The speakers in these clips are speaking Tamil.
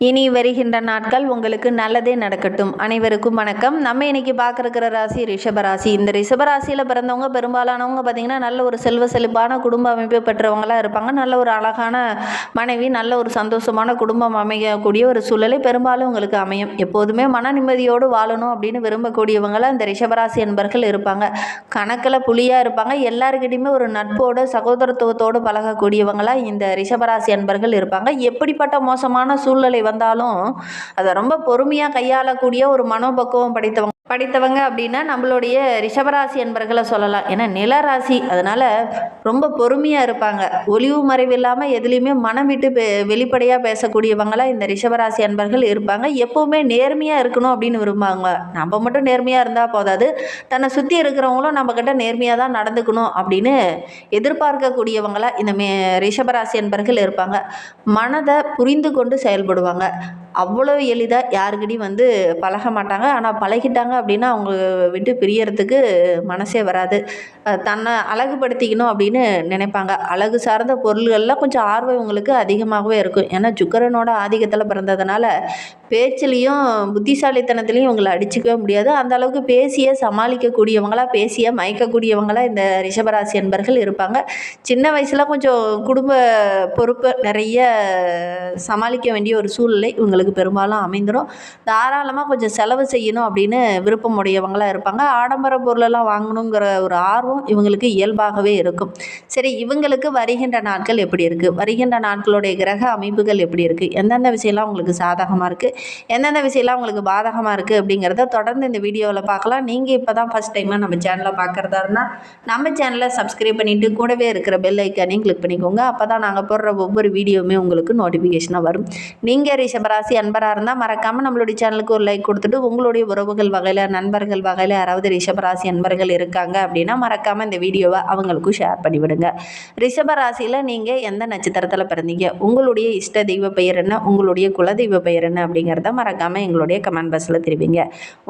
இனி வருகின்ற நாட்கள் உங்களுக்கு நல்லதே நடக்கட்டும். அனைவருக்கும் வணக்கம். நம்ம இன்னைக்கு பார்க்குற ராசி ரிஷபராசி. இந்த ரிஷபராசியில் பிறந்தவங்க பெரும்பாலானவங்க பார்த்திங்கன்னா நல்ல ஒரு செல்வ செழிப்பான குடும்ப அமைப்பு பெற்றவங்களாக இருப்பாங்க. நல்ல ஒரு அழகான மனைவி, நல்ல ஒரு சந்தோஷமான குடும்பம் அமையக்கூடிய ஒரு சூழலை பெரும்பாலும் உங்களுக்கு அமையும். எப்போதுமே மன நிம்மதியோடு வாழணும் அப்படின்னு விரும்பக்கூடியவங்களாக இந்த ரிஷபராசி என்பர்கள் இருப்பாங்க. கணக்கில் புலியாக இருப்பாங்க. எல்லாருக்கிட்டையுமே ஒரு நட்போடு சகோதரத்துவத்தோடு பழகக்கூடியவங்களாக இந்த ரிஷபராசி என்பர்கள் இருப்பாங்க. எப்படிப்பட்ட மோசமான சூழ்நிலை வந்தாலும் அதை ரொம்ப பொறுமையாக கையாளக்கூடிய ஒரு மனோபக்குவம் படித்தவங்க அப்படின்னா நம்மளுடைய ரிஷபராசி என்பர்களை சொல்லலாம். ஏன்னா நிலராசி, அதனால் ரொம்ப பொறுமையாக இருப்பாங்க. ஒளிவு மறைவு இல்லாமல் எதுலேயுமே மனம் விட்டு வெளிப்படையாக பேசக்கூடியவங்களாக இந்த ரிஷபராசி என்பர்கள் இருப்பாங்க. எப்போவுமே நேர்மையாக இருக்கணும் அப்படின்னு விரும்புவாங்க. நம்ம மட்டும் நேர்மையாக இருந்தால் போதாது, தன்னை சுற்றி இருக்கிறவங்களும் நம்மக்கிட்ட நேர்மையாக தான் நடந்துக்கணும் அப்படின்னு எதிர்பார்க்கக்கூடியவங்களாக இந்த ரிஷபராசி என்பர்கள் இருப்பாங்க. மனதை புரிந்து கொண்டு செயல்படுவாங்க. அவ்வளோ எளிதாக யாருக்கிட்டையும் பழக மாட்டாங்க. ஆனால் பழகிட்டாங்க அப்படின்னா அவங்க விட்டு பிரியறதுக்கு மனசே வராது. தன்னை அழகுபடுத்திக்கணும் அப்படின்னு நினைப்பாங்க. அழகு சார்ந்த பொருள்களில் கொஞ்சம் ஆர்வம் இவங்களுக்கு அதிகமாகவே இருக்கும். ஏன்னா சுக்கிரனோட ஆதிக்கத்தில் பிறந்ததுனால பேச்சிலையும் புத்திசாலித்தனத்துலேயும் இவங்களை அடிச்சிக்கவே முடியாது. அந்த அளவுக்கு பேசிய சமாளிக்கக்கூடியவங்களா, பேசிய மயக்கக்கூடியவங்களா இந்த ரிஷபராசி என்பர்கள் இருப்பாங்க. சின்ன வயசில் கொஞ்சம் குடும்ப பொறுப்பு நிறைய சமாளிக்க வேண்டிய ஒரு சூழ்நிலை இவங்களுக்கு பெரும்பாலும் அமைந்துடும். தாராளமாக கொஞ்சம் செலவு செய்யணும் அப்படின்னு விருப்பம் உடையவங்களாக இருப்பாங்க. ஆடம்பர பொருளெல்லாம் வாங்கணுங்கிற ஒரு ஆர்வம் இவங்களுக்கு இயல்பாகவே இருக்கும். சரி, இவங்களுக்கு வருகின்ற நாட்கள் எப்படி இருக்குது, வருகின்ற நாட்களுடைய கிரக அமைப்புகள் எப்படி இருக்குது, எந்தெந்த விஷயம்லாம் உங்களுக்கு சாதகமாக இருக்குது, எந்தெந்த விஷயம்லாம் உங்களுக்கு பாதகமாக இருக்குது அப்படிங்கிறத தொடர்ந்து இந்த வீடியோவில் பார்க்கலாம். நீங்கள் இப்போ தான் ஃபஸ்ட் டைமாக நம்ம சேனலை பார்க்குறதா இருந்தால் நம்ம சேனலை சப்ஸ்கிரைப் பண்ணிவிட்டு கூடவே இருக்கிற பெல் ஐக்கானையும் கிளிக் பண்ணிக்கோங்க. அப்போ தான் நாங்கள் போடுற ஒவ்வொரு வீடியோவுமே உங்களுக்கு நோட்டிஃபிகேஷனாக வரும். நீங்கள் ரிஷபராசி அன்பராக இருந்தால் மறக்காமல் நம்மளுடைய சேனலுக்கு ஒரு லைக் கொடுத்துட்டு உங்களுடைய உறவுகள் வகையில், நண்பர்கள் வகையில் யாராவது ரிஷபராசி அன்பர்கள் இருக்காங்க அப்படின்னா மறக்காமல் இந்த வீடியோவை அவங்களுக்கும் ஷேர் பண்ணிவிடுங்க. ரிஷபராசியில் நீங்கள் எந்த நட்சத்திரத்தில் பிறந்தீங்க, உங்களுடைய இஷ்ட தெய்வ பெயர் என்ன, உங்களுடைய குலதெய்வ பெயர் என்ன அப்படிங்கிறத மறக்காமல் எங்களுடைய கமெண்ட் பாக்ஸில் தெரிவிங்க.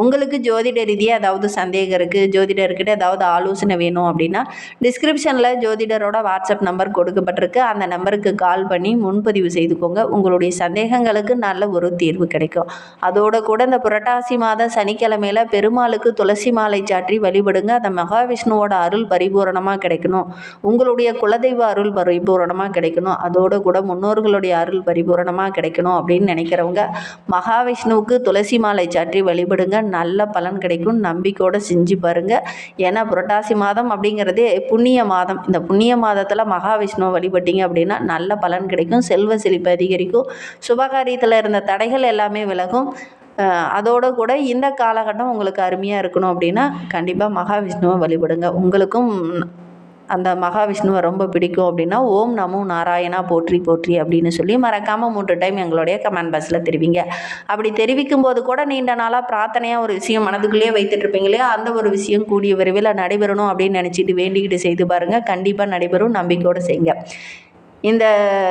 உங்களுக்கு ஜோதிட ரீதியாக ஏதாவது சந்தேகம் இருக்குது, ஜோதிடர்கிட்ட ஏதாவது ஆலோசனை வேணும் அப்படின்னா டிஸ்கிரிப்ஷனில் ஜோதிடரோட வாட்ஸ்அப் நம்பர் கொடுக்கப்பட்டிருக்கு. அந்த நம்பருக்கு கால் பண்ணி முன்பதிவு செய்துக்கோங்க. உங்களுடைய சந்தேகங்களுக்கு நல்ல ஒரு தீர்வு கிடைக்கும். அதோடு கூட இந்த புரட்டாசி மாத சனிக்கிழமையில் பெருமாளுக்கு துளசி மாலை சாற்றி வழிபடுங்க. அந்த மகாவிஷ்ணுவோட அருள் பரிபூரணமாக கிடைக்கணும், உங்களுடைய குலதெய்வ அருள் பரிபூரணமாக கிடைக்கணும், அதோடு கூட முன்னோர்களுடைய அருள் பரிபூரணமாக கிடைக்கணும் அப்படின்னு நினைக்கிறவங்க மகாவிஷ்ணுவுக்கு துளசி மாலை சாற்றி வழிபடுங்க. நல்ல பலன் கிடைக்கும். நம்பிக்கையோடு செஞ்சு பாருங்க. ஏன்னா புரட்டாசி மாதம் அப்படிங்கிறதே புண்ணிய மாதம். இந்த புண்ணிய மாதத்தில் மகாவிஷ்ணுவை வழிபட்டீங்க அப்படின்னா நல்ல பலன் கிடைக்கும். செல்வ செழிப்பு அதிகரிக்கும். சுபகாரியத்தில் இருந்த தடைகள் எல்லாமே விலகும். அதோடு கூட இந்த காலகட்டம் உங்களுக்கு அருமையாக இருக்கணும் அப்படின்னா கண்டிப்பாக மகாவிஷ்ணுவை வழிபடுங்க. உங்களுக்கும் அந்த மகாவிஷ்ணுவை ரொம்ப பிடிக்கும் அப்படின்னா ஓம் நமோ நாராயணா போற்றி போற்றி அப்படின்னு சொல்லி மறக்காமல் 3 டைம் எங்களுடைய கமெண்ட் பாக்ஸில் தெரிவிங்க. அப்படி தெரிவிக்கும் போது கூட நீண்ட நாளாக பிரார்த்தனையாக ஒரு விஷயம் மனதுக்குள்ளேயே வைத்துட்டு இருப்பீங்க இல்லையா, அந்த ஒரு விஷயம் கூடிய விரைவில் நடைபெறணும் அப்படின்னு நினச்சிட்டு வேண்டிக்கிட்டு செய்து பாருங்கள். கண்டிப்பாக நடைபெறும். நம்பிக்கையோடு செய்யுங்க. இந்த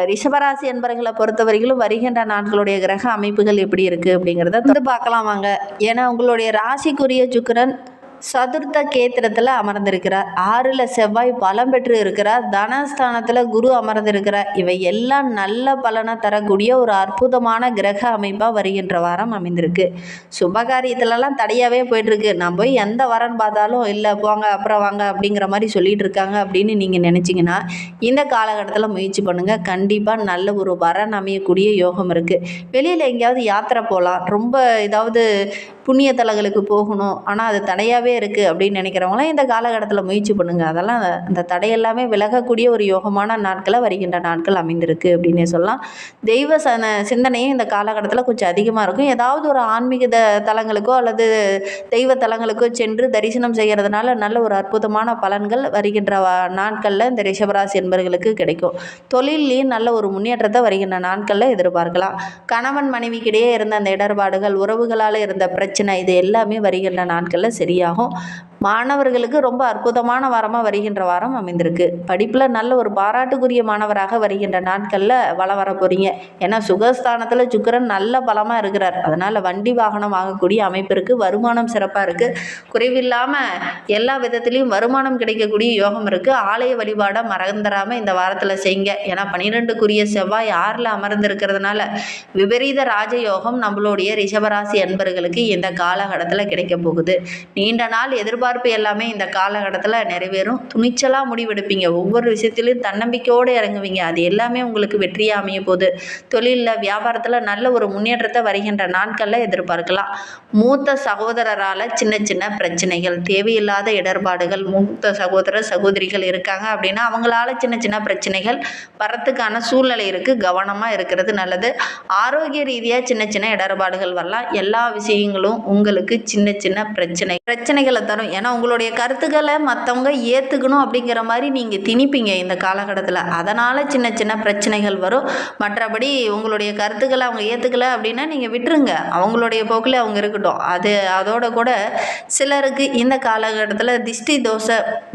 ரிஷபராசி என்பவர்களை பொறுத்தவரையிலும் வருகின்ற நாட்களுடைய கிரக அமைப்புகள் எப்படி இருக்குது அப்படிங்கிறத பார்க்கலாம் வாங்க. ஏன்னா உங்களுடைய ராசிக்குரிய சுக்கிரன் சதுர்த்த கேத்திரத்தில் அமர்ந்திருக்கிறார். 6ல் செவ்வாய் பலம் பெற்று இருக்கிறார். தனஸ்தானத்தில் குரு அமர்ந்திருக்கிறார். இவை எல்லாம் நல்ல பலனை தரக்கூடிய ஒரு அற்புதமான கிரக அமைப்பாக வருகின்ற வாரம் அமைந்திருக்கு. சுபகாரியத்திலலாம் தடையாகவே போயிட்டுருக்கு. நான் போய் எந்த வாரம்னு பார்த்தாலும் இல்லை போங்க அப்புறம் வாங்க அப்படிங்கிற மாதிரி சொல்லிட்டு இருக்காங்க அப்படின்னு நீங்கள் நினச்சிங்கன்னா இந்த காலகட்டத்தில் முயற்சி பண்ணுங்கள். கண்டிப்பாக நல்ல ஒரு வரன் அமையக்கூடிய யோகம் இருக்குது. வெளியில் எங்கேயாவது யாத்திரை போகலாம், ரொம்ப ஏதாவது புண்ணிய தலங்களுக்கு போகணும், ஆனால் அது தடையாகவே இருக்குது அப்படின்னு நினைக்கிறவங்களாம் இந்த காலகட்டத்தில் முயற்சி பண்ணுங்கள். அதெல்லாம் அந்த தடையெல்லாமே விலகக்கூடிய ஒரு யோகமான நாட்களை வருகின்ற நாட்கள் அமைந்திருக்கு அப்படின்னே சொல்லலாம். தெய்வ சிந்தனையும் இந்த காலகட்டத்தில் கொஞ்சம் அதிகமாக இருக்கும். ஏதாவது ஒரு ஆன்மீக தலங்களுக்கோ அல்லது தெய்வ தலங்களுக்கோ சென்று தரிசனம் செய்கிறதுனால நல்ல ஒரு அற்புதமான பலன்கள் வருகின்ற நாட்களில் இந்த ரிஷபராசி என்பவர்களுக்கு கிடைக்கும். தொழிலையும் நல்ல ஒரு முன்னேற்றத்தை வருகின்ற நாட்களில் எதிர்பார்க்கலாம். கணவன் மனைவிக்கிடையே இருந்த அந்த இடர்பாடுகள், உறவுகளால் இருந்த பிரச்சனை, இது எல்லாமே வருகின்ற நாட்களில் சரியாகும். மாணவர்களுக்கு ரொம்ப அற்புதமான வாரமாக வருகின்ற வாரம் அமைந்திருக்கு. படிப்பில் நல்ல ஒரு பாராட்டுக்குரிய மாணவராக வருகின்ற நாட்களில் வலம் வர போகிறீங்க. ஏன்னா சுகஸ்தானத்தில் சுக்கிரன் நல்ல பலமாக இருக்கிறார். அதனால் வண்டி வாகனம் வாங்கக்கூடிய அமைப்பு இருக்குது. வருமானம் சிறப்பாக இருக்குது. குறைவில்லாமல் எல்லா விதத்துலேயும் வருமானம் கிடைக்கக்கூடிய யோகம் இருக்குது. ஆலய வழிபாடை மறந்துடாமல் இந்த வாரத்தில் செய்யுங்க. ஏன்னா 12க்குரிய செவ்வாய் 6ல் அமர்ந்திருக்கிறதுனால விபரீத ராஜயோகம் நம்மளுடைய ரிஷபராசி அன்பர்களுக்கு இந்த காலகட்டத்தில் கிடைக்க போகுது. நீண்ட நாள் எதிர்பார்ப்பு எல்லாமே இந்த காலகட்டத்தில் நிறைவேறும். துணிச்சலாக முடிவெடுப்பீங்க. ஒவ்வொரு விஷயத்திலையும் தன்னம்பிக்கையோடு இறங்குவீங்க. அது எல்லாமே உங்களுக்கு வெற்றியாக அமைய போகுது. தொழிலில் வியாபாரத்தில் நல்ல ஒரு முன்னேற்றத்தை வருகின்ற நாட்களில் எதிர்பார்க்கலாம். மூத்த சகோதரரால் சின்ன சின்ன பிரச்சனைகள், தேவையில்லாத இடர்பாடுகள், மூத்த சகோதர சகோதரிகள் இருக்காங்க அப்படின்னா அவங்களால சின்ன சின்ன பிரச்சனைகள் வரத்துக்கான சூழ்நிலை இருக்குது. கவனமாக இருக்கிறது நல்லது. ஆரோக்கிய ரீதியாக சின்ன சின்ன இடர்பாடுகள் வரலாம். எல்லா விஷயங்களும் உங்களுக்கு சின்ன சின்ன பிரச்சனைகளை தரும். ஏன்னா உங்களுடைய கருத்துக்களை மற்றவங்க ஏற்றுக்கணும் அப்படிங்கிற மாதிரி நீங்கள் திணிப்பீங்க இந்த காலகட்டத்தில். அதனால் சின்ன சின்ன பிரச்சனைகள் வரும். மற்றபடி உங்களுடைய கருத்துக்களை அவங்க ஏற்றுக்கலை அப்படின்னா நீங்கள் விட்டுருங்க. அவங்களுடைய போக்கில் அவங்க இருக்கட்டும். அதோட கூட சிலருக்கு இந்த காலகட்டத்தில் திஷ்டி தோஷ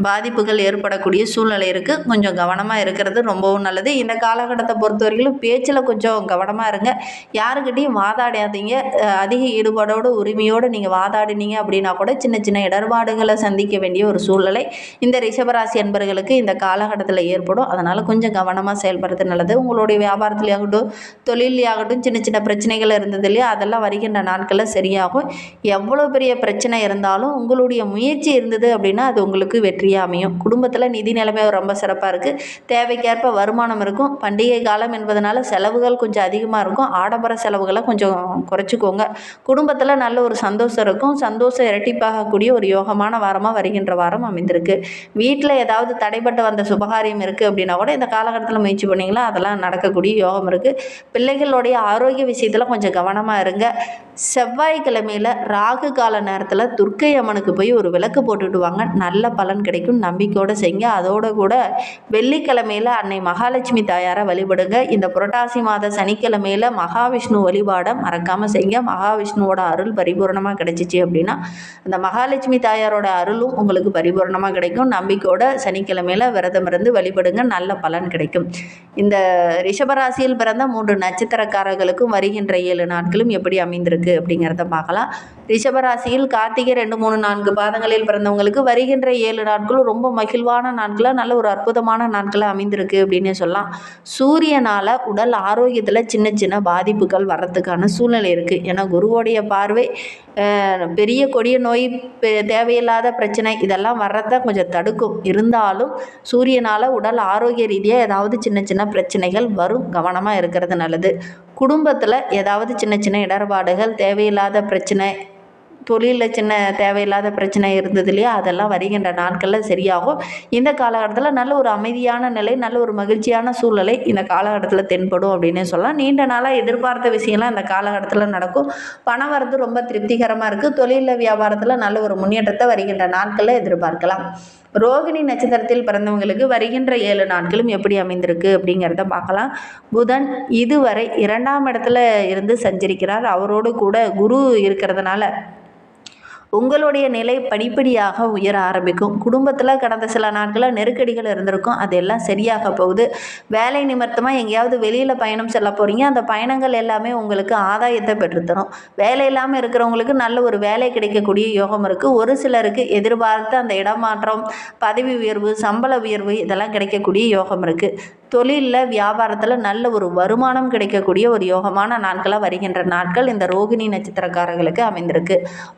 பாதிப்புகள் ஏற்படக்கூடிய சூழ்நிலை இருக்குது. கொஞ்சம் கவனமாக இருக்கிறது ரொம்பவும் நல்லது. இந்த காலகட்டத்தை பொறுத்தவரைக்கும் பேச்சில் கொஞ்சம் கவனமாக இருங்க. யாருக்கிட்டையும் வாதாடாதீங்க. அதிக ஈடுபாடோடு உரிமையோடு நீங்கள் வாதாடினீங்க அப்படின்னா கூட சின்ன சின்ன இடர்பாடுகளை சந்திக்க வேண்டிய ஒரு சூழ்நிலை இந்த ரிஷபராசி அன்பர்களுக்கு இந்த காலகட்டத்தில் ஏற்படும். அதனால் கொஞ்சம் கவனமாக செயல்படுறது நல்லது. உங்களுடைய வியாபாரத்துலேயாகட்டும் தொழிலையாகட்டும் சின்ன சின்ன பிரச்சனைகள் இருந்தது இல்லையா, அதெல்லாம் வருகின்ற நாட்களில் சரியாகும். எவ்வளோ பெரிய பிரச்சனை இருந்தாலும் உங்களுடைய முயற்சி இருந்தது அப்படின்னா அது உங்களுக்கு வெற்றியாக அமையும். குடும்பத்தில் நிதி நிலைமை ரொம்ப சிறப்பாக இருக்குது. தேவைக்கேற்ப வருமானம் இருக்கும். பண்டிகை காலம் என்பதனால செலவுகள் கொஞ்சம் அதிகமாக இருக்கும். ஆடம்பர செலவுகளை கொஞ்சம் குறைச்சிக்கோங்க. குடும்பத்தில் நல்ல ஒரு சந்தோஷம் இருக்கும். சந்தோஷம் இரட்டிப்பாகக்கூடிய ஒரு யோகமான வாரமாக வருகின்ற வாரம் அமைந்திருக்கு. வீட்டில் ஏதாவது தடைப்பட்டு வந்த சுபகாரியம் இருக்குது அப்படின்னா கூட இந்த காலகட்டத்தில் முயற்சி பண்ணிங்களா அதெல்லாம் நடக்கக்கூடிய யோகம் இருக்குது. பிள்ளைகளுடைய ஆரோக்கிய விஷயத்தில் கொஞ்சம் கவனமாக இருங்க. செவ்வாய்க்கிழமையில் ராகு கால நேரத்தில் துர்க்கை அம்மனுக்கு போய் ஒரு விளக்கு போட்டுட்டு வாங்க. நல்ல பலன் கிடைக்கும். நம்பிக்கையோடு செய்யுங்க. அதோடு கூட வெள்ளிக்கிழமையில் அன்னை மகாலட்சுமி தாயாரை வழிபடுங்க. இந்த புரட்டாசி மாத சனிக்கிழமையில் மகாவிஷ்ணு வழிபாடை மறக்காமல் செய்யுங்க. மகாவிஷ்ணுவோட அருள் பரிபூர்ணமாக கிடைச்சிச்சு அப்படின்னா அந்த மகாலட்சுமி தாயாரோட அருளும் உங்களுக்கு பரிபூர்ணமாக கிடைக்கும். நம்பிக்கையோட சனிக்கிழமையில் விரதம் இருந்து வழிபடுங்க. நல்ல பலன் கிடைக்கும். இந்த ரிஷபராசியில் பிறந்த 3 நட்சத்திரக்காரர்களுக்கும் வருகின்ற 7 நாட்களும் எப்படி அமைந்திருக்கு அப்படிங்கிறத பார்க்கலாம். ரிஷபராசியில் கார்த்திகை 2, 3, 4 பாதங்களில் பிறந்தவங்களுக்கு வருகின்ற 7 நாட்களும் ரொம்ப மகிழ்வான நாட்களாக நல்ல ஒரு அற்புதமான நாட்களாக அமைந்திருக்கு அப்படின்னு சொல்லலாம். சூரியனால் உடல் ஆரோக்கியத்தில் சின்ன சின்ன பாதிப்புகள் வர்றதுக்கான சூழ்நிலை இருக்குது. ஏன்னா குருவோடைய பார்வை பெரிய கொடிய நோய், தேவையில்லாத பிரச்சனை இதெல்லாம் வர்றத கொஞ்சம் தடுக்கும். இருந்தாலும் சூரியனால் உடல் ஆரோக்கிய ரீதியாக ஏதாவது சின்ன சின்ன பிரச்சனைகள் வரும். கவனமாக இருக்கிறது நல்லது. குடும்பத்தில் ஏதாவது சின்ன சின்ன இடர்பாடுகள், தேவையில்லாத பிரச்சனை, தொழிலில் சின்ன தேவையில்லாத பிரச்சனை இருந்தது இல்லையா, அதெல்லாம் வருகின்ற நாட்களில் சரியாகும். இந்த காலகட்டத்தில் நல்ல ஒரு அமைதியான நிலை, நல்ல ஒரு மகிழ்ச்சியான சூழ்நிலை இந்த காலகட்டத்தில் தென்படும் அப்படின்னே சொல்லலாம். நீண்ட நாளாக எதிர்பார்த்த விஷயம்லாம் இந்த காலகட்டத்தில் நடக்கும். பணம் வரது ரொம்ப திருப்திகரமாக இருக்குது. தொழிலில் வியாபாரத்தில் நல்ல ஒரு முன்னேற்றத்தை வருகின்ற நாட்களில் எதிர்பார்க்கலாம். ரோகிணி நட்சத்திரத்தில் பிறந்தவங்களுக்கு வருகின்ற 7 நாட்களும் எப்படி அமைந்திருக்கு அப்படிங்கிறத பார்க்கலாம். புதன் இதுவரை 2ஆம் இடத்துல இருந்து சஞ்சரிக்கிறார். அவரோடு கூட குரு இருக்கிறதுனால உங்களுடைய நிலை படிப்படியாக உயர ஆரம்பிக்கும். குடும்பத்தில் கடந்த சில நாட்களில் நெருக்கடிகள் இருந்திருக்கும். அதெல்லாம் சரியாக போகுது. வேலை நிமித்தமாக எங்கேயாவது வெளியில் பயணம் செல்ல போகிறீங்க. அந்த பயணங்கள் எல்லாமே உங்களுக்கு ஆதாயத்தை பெற்றுத்தரும். வேலை இல்லாமல் இருக்கிறவங்களுக்கு நல்ல ஒரு வேலை கிடைக்கக்கூடிய யோகம் இருக்குது. ஒரு சிலருக்கு எதிர்பார்த்த அந்த இடமாற்றம், பதவி உயர்வு, சம்பள உயர்வு இதெல்லாம் கிடைக்கக்கூடிய யோகம் இருக்குது. தொழிலில் வியாபாரத்தில் நல்ல ஒரு வருமானம் கிடைக்கக்கூடிய ஒரு யோகமான நாட்களாக வருகின்ற நாட்கள் இந்த ரோகிணி நட்சத்திரக்காரர்களுக்கு அமைந்திருக்கு.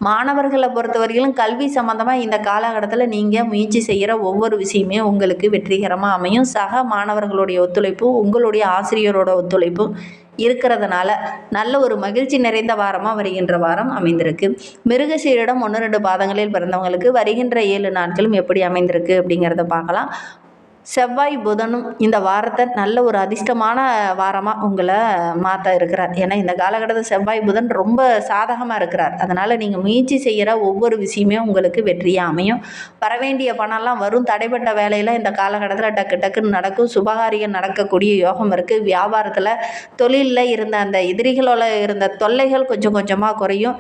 மாணவர்களை பொறுத்தவரையிலும் கல்வி சம்பந்தமாக இந்த காலகட்டத்தில் நீங்கள் முயற்சி செய்கிற ஒவ்வொரு விஷயமே உங்களுக்கு வெற்றிகரமாக அமையும். சக மாணவர்களுடைய ஒத்துழைப்பும் உங்களுடைய ஆசிரியரோட ஒத்துழைப்பும் இருக்கிறதுனால நல்ல ஒரு மகிழ்ச்சி நிறைந்த வாரமாக வருகின்ற வாரம் அமைந்திருக்கு. மிருகசீரிடம் 1, 2 பாதங்களில் பிறந்தவங்களுக்கு வருகின்ற 7 நாட்களும் எப்படி அமைந்திருக்கு அப்படிங்கிறத பார்க்கலாம். செவ்வாய் புதனும் இந்த வாரத்தை நல்ல ஒரு அதிர்ஷ்டமான வாரமாக உங்களை மாற்ற இருக்கிறார். ஏன்னா இந்த காலகட்டத்தில் செவ்வாய் புதன் ரொம்ப சாதகமாக இருக்கிறார். அதனால் நீங்கள் முயற்சி செய்கிற ஒவ்வொரு விஷயமே உங்களுக்கு வெற்றியாக அமையும். வரவேண்டிய பணம்லாம் வரும். தடைப்பட்ட வேலையில் இந்த காலகட்டத்தில் டக்கு டக்குன்னு நடக்கும். சுபகாரியம் நடக்கக்கூடிய யோகம் இருக்குது. வியாபாரத்தில் தொழிலில் இருந்த அந்த எதிரிகளோட இருந்த தொல்லைகள் கொஞ்சம் கொஞ்சமாக குறையும்.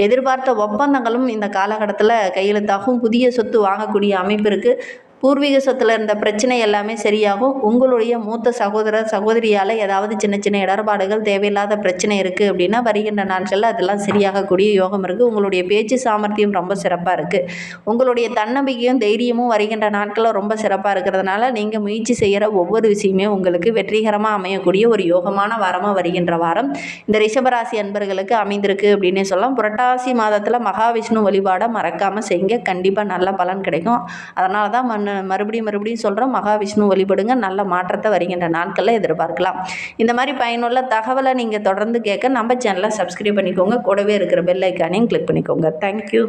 எதிர்பார்த்த ஒப்பந்தங்களும் இந்த காலகட்டத்தில் கையெழுத்தாகும். புதிய சொத்து வாங்கக்கூடிய அமைப்பு இருக்குது. பூர்வீக சொத்தில் இருந்த பிரச்சனை எல்லாமே சரியாகும். உங்களுடைய மூத்த சகோதரர் சகோதரியால் ஏதாவது சின்ன சின்ன இடர்பாடுகள் தேவையில்லாத பிரச்சனை இருக்குது அப்படின்னா வருகின்ற நாட்களில் அதெல்லாம் சரியாகக்கூடிய யோகம் இருக்குது. உங்களுடைய பேச்சு சாமர்த்தியம் ரொம்ப சிறப்பாக இருக்குது. உங்களுடைய தன்னம்பிக்கையும் தைரியமும் வருகின்ற நாட்களில் ரொம்ப சிறப்பாக இருக்கிறதுனால நீங்கள் முயற்சி செய்கிற ஒவ்வொரு விஷயமே உங்களுக்கு வெற்றிகரமாக அமையக்கூடிய ஒரு யோகமான வாரமாக வருகின்ற வாரம் இந்த ரிஷபராசி அன்பர்களுக்கு அமைந்திருக்கு அப்படின்னே சொல்லலாம். புரட்டாசி மாதத்தில் மகாவிஷ்ணு வழிபாடை மறக்காமல் செய்யுங்க. கண்டிப்பாக நல்ல பலன் கிடைக்கும். அதனால தான் மறுபடியும் சொல்கிறோம், மகாவிஷ்ணு வழிபடுங்க. நல்ல மாற்றத்தை வருகின்ற நாட்களில் எதிர்பார்க்கலாம். இந்த மாதிரி பயனுள்ள தகவலை நீங்கள் தொடர்ந்து கேட்க நம்ம சேனலை சப்ஸ்கிரைப் பண்ணிக்கோங்க. கூடவே இருக்கிற பெல் ஐக்கானையும் கிளிக் பண்ணிக்கோங்க. தேங்க்யூ.